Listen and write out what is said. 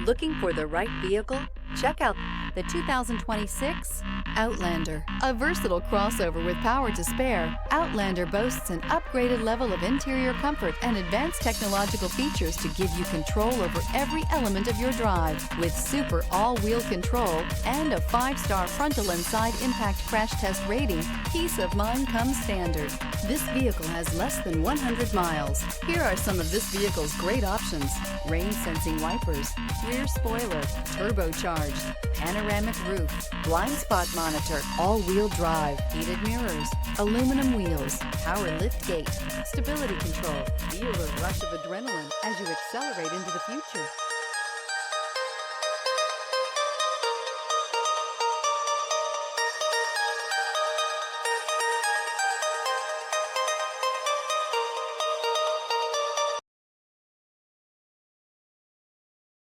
Looking for the right vehicle? Check out the 2026 Outlander. A versatile crossover with power to spare, Outlander boasts an upgraded level of interior comfort and advanced technological features to give you control over every element of your drive. With super all-wheel control and a 5-star frontal and side impact crash test rating, peace of mind comes standard. This vehicle has less than 100 miles. Here are some of this vehicle's great options: rain sensing wipers, rear spoiler, turbocharged, panoramic roof, blind spot monitor, all-wheel drive, heated mirrors, aluminum wheels, power lift gate, stability control. Feel a rush of adrenaline as you accelerate into the future.